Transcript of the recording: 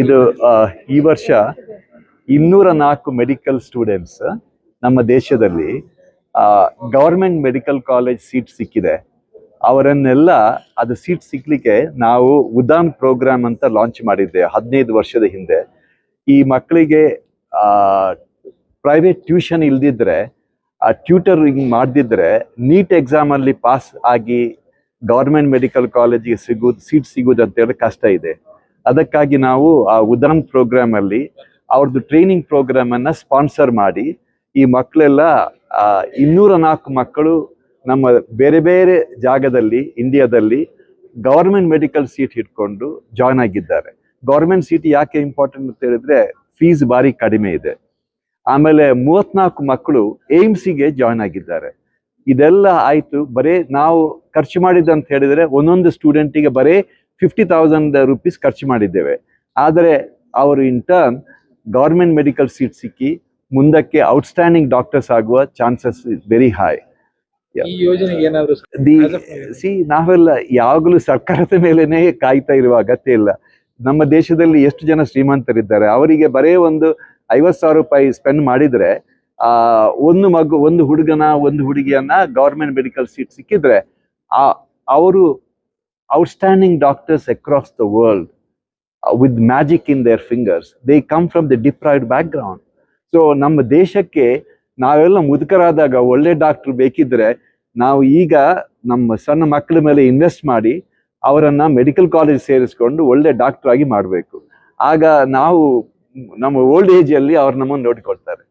ಇದು ಈ ವರ್ಷ 204 ಮೆಡಿಕಲ್ ಸ್ಟೂಡೆಂಟ್ಸ್ ನಮ್ಮ ದೇಶದಲ್ಲಿ ಗವರ್ಮೆಂಟ್ ಮೆಡಿಕಲ್ ಕಾಲೇಜ್ ಸೀಟ್ ಸಿಕ್ಕಿದೆ. ಅವರನ್ನೆಲ್ಲ ಅದು ಸೀಟ್ ಸಿಕ್ಲಿಕ್ಕೆ ನಾವು ಉದಾನ್ ಪ್ರೋಗ್ರಾಮ್ ಅಂತ ಲಾಂಚ್ ಮಾಡಿದ್ದೆ 15 ವರ್ಷದ ಹಿಂದೆ. ಈ ಮಕ್ಕಳಿಗೆ ಪ್ರೈವೇಟ್ ಟ್ಯೂಷನ್ ಇಲ್ದಿದ್ರೆ, ಟ್ಯೂಟರಿಂಗ್ ಮಾಡದಿದ್ರೆ ನೀಟ್ ಎಕ್ಸಾಮಲ್ಲಿ ಪಾಸ್ ಆಗಿ ಗವರ್ಮೆಂಟ್ ಮೆಡಿಕಲ್ ಕಾಲೇಜಿಗೆ ಸೀಟ್ ಸಿಗೋದು ಅಂತೇಳಿ ಕಷ್ಟ ಇದೆ. ಅದಕ್ಕಾಗಿ ನಾವು ಆ ಉದಾನ್ ಪ್ರೋಗ್ರಾಮ್ ಅಲ್ಲಿ ಅವ್ರದ್ದು ಟ್ರೈನಿಂಗ್ ಪ್ರೋಗ್ರಾಮ್ ಅನ್ನ ಸ್ಪಾನ್ಸರ್ ಮಾಡಿ ಈ ಮಕ್ಕಳೆಲ್ಲ 204 ಮಕ್ಕಳು ನಮ್ಮ ಬೇರೆ ಬೇರೆ ಜಾಗದಲ್ಲಿ ಇಂಡಿಯಾದಲ್ಲಿ ಗವರ್ಮೆಂಟ್ ಮೆಡಿಕಲ್ ಸೀಟ್ ಇಟ್ಕೊಂಡು ಜಾಯ್ನ್ ಆಗಿದ್ದಾರೆ. ಗವರ್ಮೆಂಟ್ ಸೀಟ್ ಯಾಕೆ ಇಂಪಾರ್ಟೆಂಟ್ ಅಂತ ಹೇಳಿದ್ರೆ ಫೀಸ್ ಭಾರಿ ಕಡಿಮೆ ಇದೆ. ಆಮೇಲೆ 34 ಮಕ್ಕಳು ಏಮ್ಸಿಗೆ ಜಾಯ್ನ್ ಆಗಿದ್ದಾರೆ. ಇದೆಲ್ಲ ಆಯ್ತು. ಬರೀ ನಾವು ಖರ್ಚು ಮಾಡಿದಂತ ಹೇಳಿದ್ರೆ ಒಂದೊಂದು ಸ್ಟೂಡೆಂಟಿಗೆ ಬರೀ 50,000 ರೂಪೀಸ್ ಖರ್ಚು ಮಾಡಿದ್ದೇವೆ. ಆದರೆ ಅವರು in turn government medical seat ಸಿಕ್ಕಿ ಮುಂದಕ್ಕೆ ಔಟ್ಸ್ಟ್ಯಾಂಡಿಂಗ್ ಡಾಕ್ಟರ್ಸ್ ಆಗುವ ಚಾನ್ಸಸ್ ವೆರಿ ಹೈ. ನಾವೆಲ್ಲ ಯಾವಾಗಲೂ ಸರ್ಕಾರದ ಮೇಲೇನೆ ಕಾಯ್ತಾ ಇರುವ ಅಗತ್ಯ ಇಲ್ಲ. ನಮ್ಮ ದೇಶದಲ್ಲಿ ಎಷ್ಟು ಜನ ಶ್ರೀಮಂತರಿದ್ದಾರೆ, ಅವರಿಗೆ ಬರೇ ಒಂದು 50,000 ರೂಪಾಯಿ ಸ್ಪೆಂಡ್ ಮಾಡಿದ್ರೆ ಒಂದು ಹುಡುಗನ ಒಂದು ಹುಡುಗಿಯನ್ನ ಗವರ್ಮೆಂಟ್ ಮೆಡಿಕಲ್ ಸೀಟ್ ಸಿಕ್ಕಿದ್ರೆ ಅವರು outstanding doctors across the world with magic in their fingers. They come from the deprived background. So ನಮ್ಮ ದೇಶಕ್ಕೆ ನಾವೆಲ್ಲ ಮುದುಕರಾದಾಗ ಒಳ್ಳೆ ಡಾಕ್ಟರ್ ಬೇಕಿದ್ರೆ ನಾವು ಈಗ ನಮ್ಮ ಸಣ್ಣ ಮಕ್ಕಳ ಮೇಲೆ ಇನ್ವೆಸ್ಟ್ ಮಾಡಿ ಅವರನ್ನ ಮೆಡಿಕಲ್ ಕಾಲೇಜ್ ಸೇರಿಸ್ಕೊಂಡು ಒಳ್ಳೆ ಡಾಕ್ಟರ್ ಆಗಿ ಮಾಡಬೇಕು. ಆಗ ನಾವು ನಮ್ಮ ಓಲ್ಡ್ ಏಜ್ ಅಲ್ಲಿ ಅವ್ರು ನಮ್ಮನ್ನು ನೋಡಿಕೊಳ್ತಾರೆ.